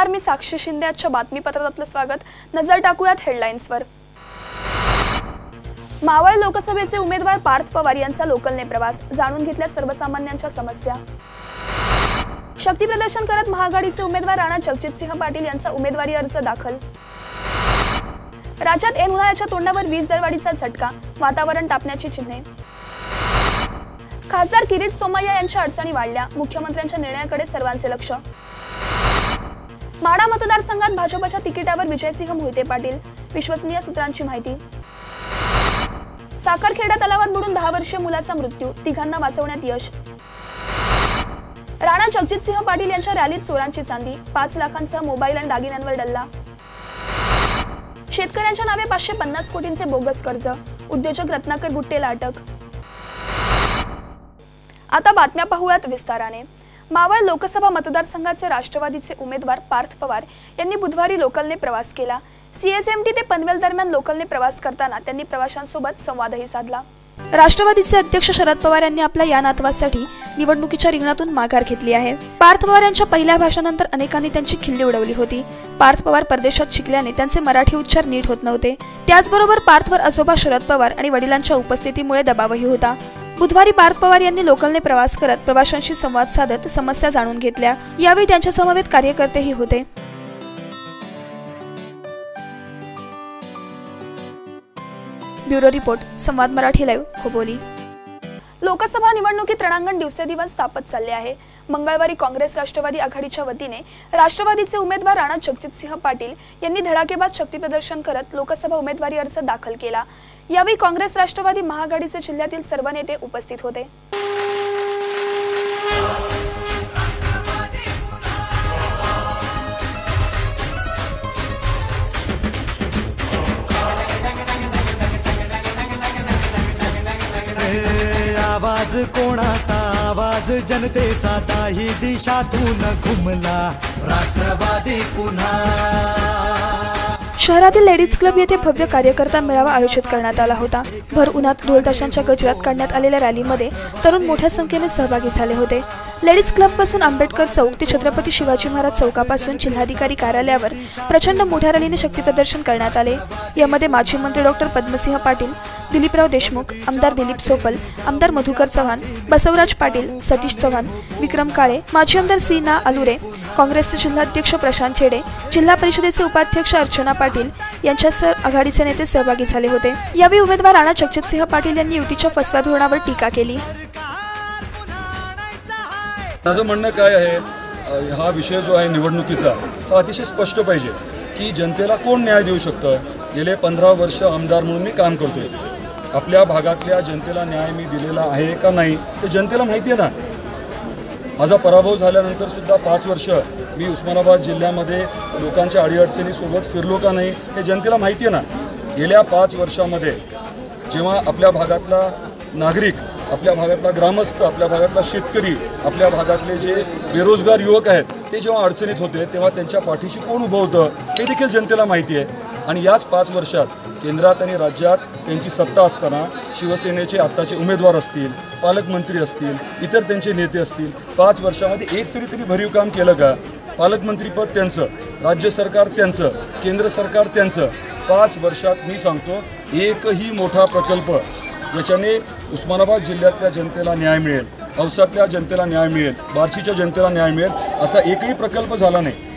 नमस्कार, मी साक्षी शिंदे। आजच्या बातमीपत्रात आपलं स्वागत। नजर टाकूयात हेडलाईन्सवर। मावळ लोकसभेचे उमेदवार पार्थ पवार यांचा लोकलने प्रवास, जाणून घेतल्या सर्वसामान्यांच्या समस्या। शक्ती प्रदर्शन करत महाआघाडीचे उमेदवार राणा जगजितसिंह पाटील यांचा उमेदवारी अर्ज दाखल। राज्यात ऐन उन्हाळ्याच्या तोंडावर वीज दरवाढीचा झटका, वातावरण तापण्याची चिन्हे। खासदार किरीट सोमय्या यांच्या अडचणी वाढल्या, मुख्यमंत्र्यांच्या निर्णयाकडे सर्वांचे लक्ष। माढा मतदारसंघात भाजपच्या तिकिटावर विजयसिंह मोहिते पाटील, विश्वसनीय सूत्रांची माहिती। साखरखेडा तलावात बुडून 10 वर्षीय मुलाचा मृत्यू, तिघांना वाचवण्यात यश। राणा जगजितसिंह पाटील यांच्या रॅलीत चोरांची चांदी, 5 लाखांसह मोबाईल आणि दागिन्यांवर डल्ला। शेतकऱ्यांच्या नावे 550 कोटींचे बोगस कर्ज, उद्योजक रत्नाकर गुट्टेला अटक। आता बातम्या पाहूयात विस्ताराने। मावळ लोकसभा मतदारसंघाचे राष्ट्रवादीचे उमेदवार पार्थ पवार यांनी बुधवारी लोकलने प्रवास केला। CSMT ते पनवेल दरम्यान लोकलने प्रवास करताना त्यांनी प्रवाशांसोबत संवादही साधला। राष्ट्रवादीचे अध्यक्ष शरद पवार यांनी आपल्या या नातवासाठी निवडणुकीच्या रिंगणातून माघार घेतली आहे। पार्थ पवार यांच्या पहिल्या भाषणानंतर अनेकांनी त्यांची खिल्ली उडवली होती। पार्थ पवार परदेशात शिकल्याने त्यांचे मराठी उच्चार नीट होत नव्हते। त्याचबरोबर पार्थवर आजोबा शरद पवार आणि वडिलांच्या उपस्थितीमुळे दबावही होता। बुधवारी पार्थ पवार यांनी लोकलने प्रवास करत प्रवाशांशी संवाद साधत समस्या जाणून घेतल्या। यावेळी त्यांच्या समवेत कार्यकर्तेही होते। ब्युरो रिपोर्ट, संवाद मराठी लाईव्ह, खोपोली। लोकसभा निवडणुकीत रणांगण दिवसेंदिवस तापत चालले आहे। मंगळवारी काँग्रेस राष्ट्रवादी आघाडीच्या वतीने राष्ट्रवादीचे उमेदवार राणा जगजितसिंह पाटील यांनी धडाकेबाज शक्ती प्रदर्शन करत लोकसभा उमेदवारी अर्ज दाखल केला। यावेळी काँग्रेस राष्ट्रवादी महाआघाडीचे जिल्ह्यातील सर्व नेते उपस्थित होते। आवाज कोणाचा, आवाज जनतेचा, दाही दिशातून घुमला राष्ट्रवादी पुन्हा। शहरातील लेडीज क्लब येथे भव्य कार्यकर्ता मेळावा आयोजित करण्यात आला होता। भर उन्हात ढोल ताशांच्या गजरात काढण्यात आलेल्या रॅलीमध्ये तरुण मोठ्या संख्येने सहभागी झाले होते। लेडीज क्लब पासून आंबेडकर चौक ते छत्रपती शिवाजी महाराज चौकापासून जिल्हाधिकारी कार्यालयावर प्रचंड मोठ्या रॅलीने शक्ती प्रदर्शन करण्यात आले। यामध्ये माजी मंत्री डॉक्टर पद्मसिंह पाटील, दिलीपराव देशमुख, आमदार दिलीप सोपल, आमदार मधुकर चव्हाण, बसवराज पाटील, सतीश चव्हाण, विक्रम काळे, माजी आमदार सीना आलुरे, काँग्रेसचे जिल्हाध्यक्ष प्रशांत छेडे, जिल्हा परिषदेचे उपाध्यक्ष अर्चना पाटील यांच्यासह आघाडीचे नेते सहभागी झाले होते। यावेळी उमेदवार राणा जगजितसिंह पाटील यांनी युतीच्या फसव्या धोरणावर टीका केली। माझं म्हणणं काय आहे, हा विषय जो आहे निवडणुकीचा हा अतिशय स्पष्ट पाहिजे की जनतेला कोण न्याय देऊ शकतं। गेले 15 वर्ष आमदार म्हणून मी काम करतोय। आपल्या भागातल्या जनतेला न्याय मी दिलेला आहे का नाही ते जनतेला माहिती आहे ना। माझा पराभव झाल्यानंतर सुद्धा 5 वर्ष मी उस्मानाबाद जिल्ह्यामध्ये लोकांच्या अडीअडचणीसोबत फिरलो का नाही हे जनतेला माहिती आहे ना। गेल्या 5 वर्षामध्ये जेव्हा आपल्या भागातला नागरिक, आपल्या भागातला ग्रामस्थ, आपल्या भागातला शेतकरी, आपल्या भागातले जे बेरोजगार युवक आहेत ते जेव्हा अडचणीत होते तेव्हा त्यांच्या पाठीशी कोण उभं होतं हे देखील जनतेला माहिती आहे। आणि याच 5 वर्षात केंद्रात आणि राज्यात त्यांची सत्ता असताना शिवसेनेचे आत्ताचे उमेदवार असतील, पालकमंत्री असतील, इतर त्यांचे नेते असतील, 5 वर्षामध्ये एक तरी भरीव काम केलं का? पालकमंत्रीपद त्यांचं, राज्य सरकार त्यांचं, केंद्र सरकार त्यांचं। 5 वर्षात मी सांगतो एकही मोठा प्रकल्प ज्याच्याने उस्मानाबाद जिल्ह्यातल्या जनतेला न्याय मिळेल, औसातल्या जनतेला न्याय मिळेल, बार्शीच्या जनतेला न्याय मिळेल असा एकही प्रकल्प झाला नाही।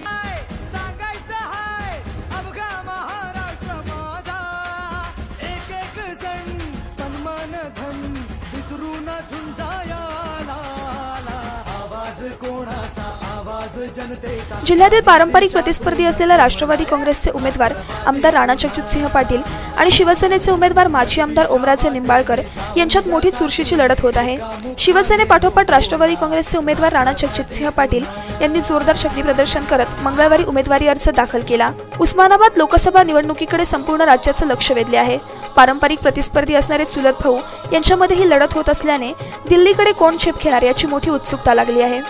जिल्ह्यातील पारंपरिक प्रतिस्पर्धी असलेल्या राष्ट्रवादी काँग्रेसचे उमेदवार आमदार राणा जगजितसिंह पाटील आणि शिवसेनेचे उमेदवार माजी आमदार ओमराजे निंबाळकर यांच्यात मोठी चुरशीची लढत होत आहे। शिवसेनेपाठोपाठ राष्ट्रवादी काँग्रेसचे उमेदवार राणा जगजितसिंह पाटील यांनी जोरदार शक्ती प्रदर्शन करत मंगळवारी उमेदवारी अर्ज दाखल केला। उस्मानाबाद लोकसभा निवडणुकीकडे संपूर्ण राज्याचं लक्ष वेधले आहे। पारंपरिक प्रतिस्पर्धी असणारे चुलत भाऊ यांच्यामध्ये ही लढत होत असल्याने दिल्लीकडे कोण छेप घेणार याची मोठी उत्सुकता लागली आहे।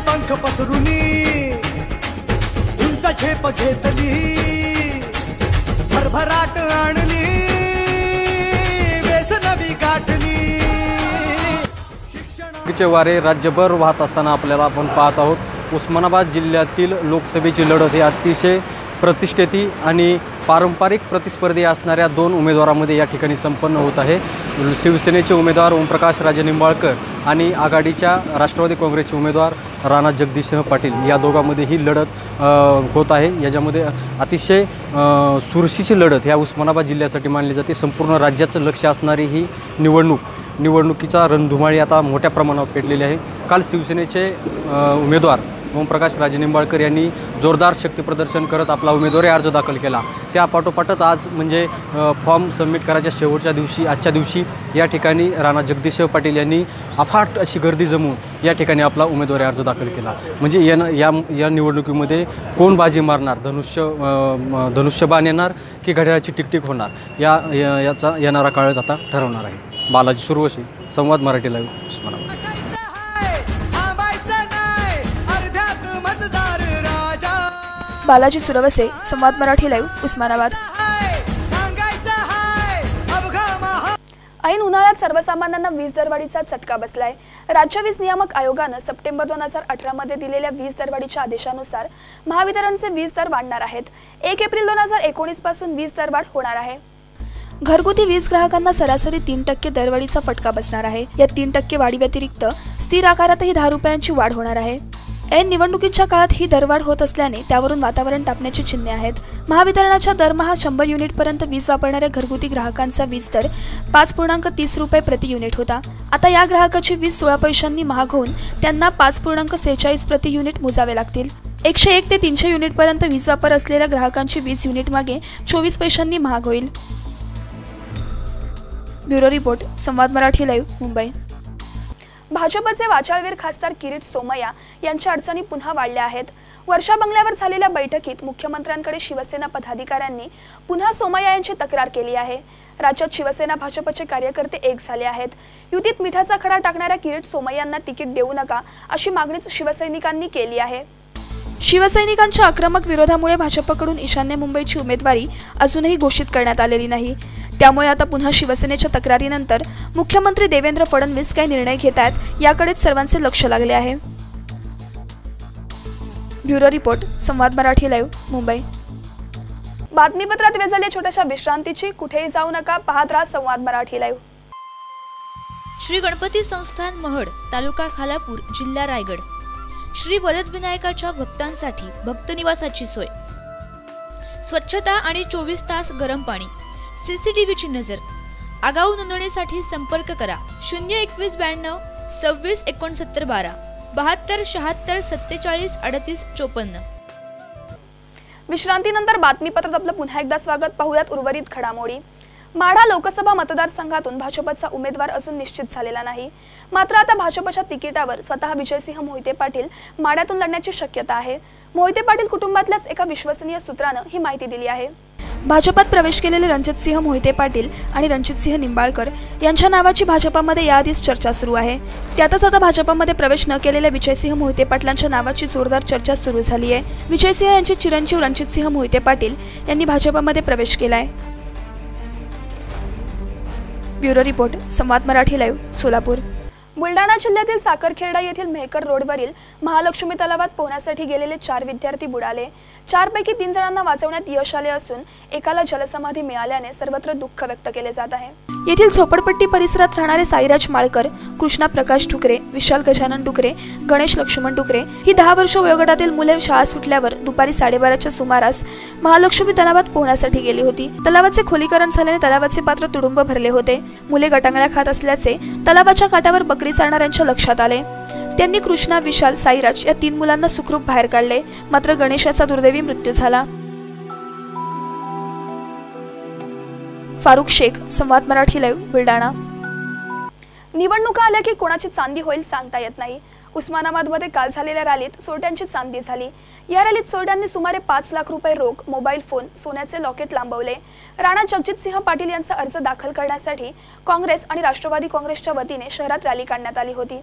पंख पसरुनी उंच झेप घेतली, भरभराट आणली, व्यसनवी गाठली। चे वारे राज्यभर वाहत असताना आपल्याला आपण पाहत आहोत। उस्मानाबाद जिल्ह्यातील लोकसभेची लढत ही अतिशय प्रतिष्ठेची आणि पारंपरिक प्रतिस्पर्धी असणाऱ्या 2 उमेदवारांमध्ये या ठिकाणी संपन्न होत आहे। शिवसेनेचे उमेदवार ओमप्रकाश राजे निंबाळकर आणि आघाडीच्या राष्ट्रवादी काँग्रेसचे उमेदवार राणा जगदीशसिंह पाटील या दोघांमध्ये ही लढत होत आहे। याच्यामध्ये अतिशय चुरशीची लढत ह्या उस्मानाबाद जिल्ह्यासाठी मानली जाते। संपूर्ण राज्याचं लक्ष असणारी ही निवडणुकीचा रणधुमाळी आता मोठ्या प्रमाणावर पेटलेली आहे। काल शिवसेनेचे उमेदवार ओमप्रकाश राजे निंबाळकर यांनी जोरदार शक्तीप्रदर्शन करत आपला उमेदवारी अर्ज दाखल केला। त्या पाठोपाठच आज म्हणजे फॉर्म सबमिट करायच्या शेवटच्या दिवशी आजच्या दिवशी या ठिकाणी राणा जगदीशसिंह पाटील यांनी अफाट अशी गर्दी जमवून या ठिकाणी आपला उमेदवारी अर्ज दाखल केला। म्हणजे या निवडणुकीमध्ये कोण बाजी मारणार, धनुष्यबाण येणार की घड्याळाची टिकटिक होणार याचा येणारा काळच आता ठरवणार आहे। बालाजी सुरवशी, संवाद मराठी लाईव्ह, उस्मानाबाद। बालाजी सुरवसे, संवाद मराठी लाईव्ह, उस्मानाबाद। ऐन उन्हाळ्यात सर्वसामान्यांना वीज दरवाढीचा चटका बसलाय। राज्य वीज नियामक आयोगाने सप्टेंबर 2018 मध्ये दिलेल्या वीज दरवाढीच्या आदेशानुसार महावितरणचे वीज दर वाढणार आहेत। 1 एप्रिल 2019 पासून वीज दरवाढ होणार आहे। घरगुती वीज ग्राहकांना सरासरी 3% दरवाढीचा फटका बसणार आहे। या 3% वाढी व्यतिरिक्त स्थिर आकारातही 10 रुपयांची वाढ होणार आहे। ऐन निवडणुकीच्या काळात ही दरवाढ होत असल्याने त्यावरून वातावरण तापण्याची चिन्हे आहेत। महावितरणाच्या दरमहा 100 युनिटपर्यंत वीज वापरणाऱ्या घरगुती ग्राहकांचा वीज दर 5.30 रुपये प्रति युनिट होता। आता या ग्राहकाची वीज 16 पैशांनी महाग होऊन त्यांना 5.46 प्रति युनिट मोजावे लागतील। 101 ते 300 युनिटपर्यंत वीज वापर असलेल्या ग्राहकांची वीज युनिट मागे 24 पैशांनी महाग होईल। ब्युरो रिपोर्ट, संवाद मराठी लाईव्ह, मुंबई। भाजपचे वाचाळवीर खासदार किरीट सोमय्या यांच्या अडचणी पुन्हा वाढल्या आहेत। वर्षा बंगल्यावर झालेल्या बैठकीत मुख्यमंत्र्यांकडे शिवसेना पदाधिकाऱ्यांनी पुन्हा सोमय्या यांची तक्रार केली आहे। राज्यात शिवसेना भाजपचे कार्यकर्ते एक झाले आहेत। युतीत मिठाचा खडा टाकणाऱ्या किरीट सोमय्यांना तिकीट देऊ नका अशी मागणीच शिवसैनिकांनी केली आहे। शिवसैनिकांच्या आक्रमक विरोधामुळे भाजपकडून ईशान्य मुंबईची उमेदवारी अजूनही घोषित करण्यात आलेली नाही। त्यामुळे आता पुन्हा शिवसेनेच्या तक्रारीनंतर मुख्यमंत्री देवेंद्र फडणवीस काय निर्णय घेतात याकडेच सर्वांचे लक्ष लागले आहे। ब्युरो रिपोर्ट, संवाद मराठी लाईव्ह, मुंबई। बातमीपत्रात वेळ झाली छोट्याशा विश्रांतीची। कुठेही जाऊ नका, पाहत राहा संवाद मराठी लाईव्ह। श्री गणपती संस्थान महड, तालुका खालापूर, जिल्हा रायगड। श्री वरदविनायकाच्या भक्तांसाठी भक्त निवासाची सोय, स्वच्छता आणि 24 तास गरम पाणी, सीसीटीव्हीची नजर। आगाऊ नोंदणीसाठी संपर्क करा 02192 26 69 12 72 76 47 38 54। विश्रांतीनंतर बातमीपत्रात आपलं पुन्हा एकदा स्वागत। पाहूयात उर्वरित घडामोडी। माढा लोकसभा मतदारसंघातून भाजपचा उमेदवार अजून निश्चित झालेला नाही। मात्र आता भाजपच्या तिकिटावर स्वतः विजयसिंह मोहिते पाटील माढ्यातून लढण्याची शक्यता आहे। मोहिते पाटील कुटुंबातल्याच एका विश्वसनीय सूत्रानं ही माहिती दिली आहे। भाजपात प्रवेश केलेले रणजितसिंह मोहिते पाटील आणि रणजितसिंह निंबाळकर यांच्या नावाची भाजपामध्ये याआधीच चर्चा सुरू आहे। त्यातच आता भाजपामध्ये प्रवेश न केलेल्या विजयसिंह मोहिते पाटलांच्या नावाची जोरदार चर्चा सुरू झाली आहे। विजयसिंह यांचे चिरंजीव रणजितसिंह मोहिते पाटील यांनी भाजपामध्ये प्रवेश केलाय। ब्युरो रिपोर्ट, संवाद मराठी लाईव्ह, सोलापूर। बुलढाणा जिल्ह्यातील साखरखेर्डा येथील मेहकर रोडवरील महालक्ष्मी तलावात पोहण्यासाठी गेलेले 4 विद्यार्थी बुडाले। 4 पैकी 3 जणांना वाचवण्यात यश आले असून एकाला जलसमाधी मिळाल्याने सर्वत्र दुःख व्यक्त केले जात आहे। येथील झोपडपट्टी परिसरात राहणारे साईराज माळकर, कृष्णा प्रकाश डुकरे, विशाल गजानन डुकरे, गणेश लक्ष्मण डुकरे ही 10 वर्ष वयोगटातील मुले शाळा सुटल्यावर दुपारी 12:30च्या सुमारास महालक्ष्मी तलावात पोहण्यासाठी गेली होती। तलावाचे खोलीकरण झाल्याने तलावाचे पात्र तुडुंब भरले होते। मुले गटांगळ्या खात असल्याचे तलावाच्या काठावर बकरी चारणाऱ्यांच्या लक्षात आले। त्यांनी कृष्णा, विशाल, साईराज या 3 मुलांना सुखरूप बाहेर काढले। मात्र गणेशाचा दुर्दैवी मृत्यू झाला। फारुख शेख, संवाद मराठी लाईव्ह, बुलढाणा। निवडणुका आल्या की कोणाची चांदी होईल सांगता येत नाही। उस्मानाबादमध्ये काल झालेल्या रॅलीत चोरट्यांची चांदी झाली। या रॅलीत चोरट्यांनी सुमारे 5 लाख रुपये रोख, मोबाईल फोन, सोन्याचे लॉकेट लांबवले। राणा जगजितसिंह पाटील यांचा अर्ज दाखल करण्यासाठी काँग्रेस आणि राष्ट्रवादी काँग्रेसच्या वतीने शहरात रॅली काढण्यात आली होती।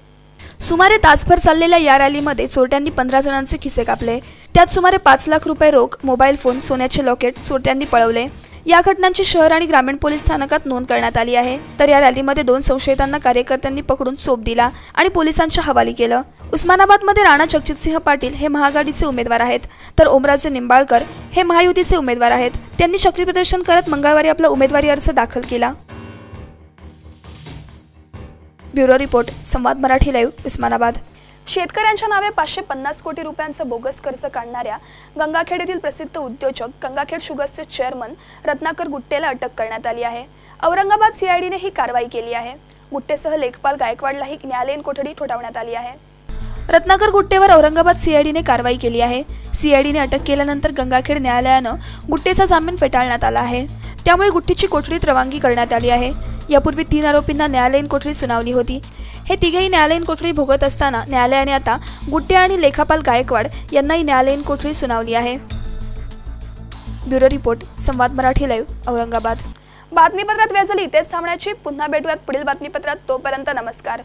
सुमारे तासभर चाललेल्या या रॅलीमध्ये चोरट्यांनी 15 जणांचे खिसे कापले। त्यात सुमारे 5 लाख रुपये रोख, मोबाईल फोन, सोन्याचे लॉकेट चोरट्यांनी पळवले। या घटनांची शहर आणि ग्रामीण पोलीस स्थानकात नोंद करण्यात आली आहे। तर या रॅलीमध्ये 2 संशयितांना कार्यकर्त्यांनी पकडून चोप दिला आणि पोलिसांच्या हवाली केलं। उस्मानाबादमध्ये राणा जगजितसिंह पाटील हे महाआघाडीचे उमेदवार आहेत, तर ओमराजे निंबाळकर हे महायुतीचे उमेदवार आहेत। त्यांनी शक्ती प्रदर्शन करत मंगळवारी आपला उमेदवारी अर्ज दाखल केला। ब्युरो रिपोर्ट, संवाद मराठी लाईव्ह, उस्मानाबाद। शेतकऱ्यांच्या नावे 550 कोटी रुपयांचं बोगस कर्ज काढणाऱ्या गंगाखेड येथील प्रसिद्ध उद्योजक गंगाखेड शुगर्सचे चेअरमन रत्नाकर गुट्टेला अटक करण्यात आली आहे। औरंगाबाद सीआयडीने ही कारवाई केली आहे। गुट्टेसह लेखपाल गायकवाडलाही न्यायालयीन कोठडी ठोठावण्यात आली आहे। रत्नाकर गुट्टेवर औरंगाबाद सीआयडीने कारवाई केली आहे। सीआयडीने अटक केल्यानंतर गंगाखेड न्यायालयानं गुट्टेचा जामीन फेटाळण्यात आला आहे, त्यामुळे गुट्टेची कोठडीत रवानगी करण्यात आली आहे। यापूर्वी 3 आरोपींना न्यायालयीन कोठडी सुनावली होती। हे तिघेही न्यायालयीन कोठडी भोगत असताना न्यायालयाने आता गुट्टे आणि लेखापाल गायकवाड यांनाही न्यायालयीन कोठडी सुनावली आहे। ब्युरो रिपोर्ट, संवाद मराठी लाईव्ह, औरंगाबाद। बातमीपत्रात वेळ झाली इथेच थांबण्याची। पुन्हा भेटूयात पुढील बातमीपत्रात। तोपर्यंत नमस्कार।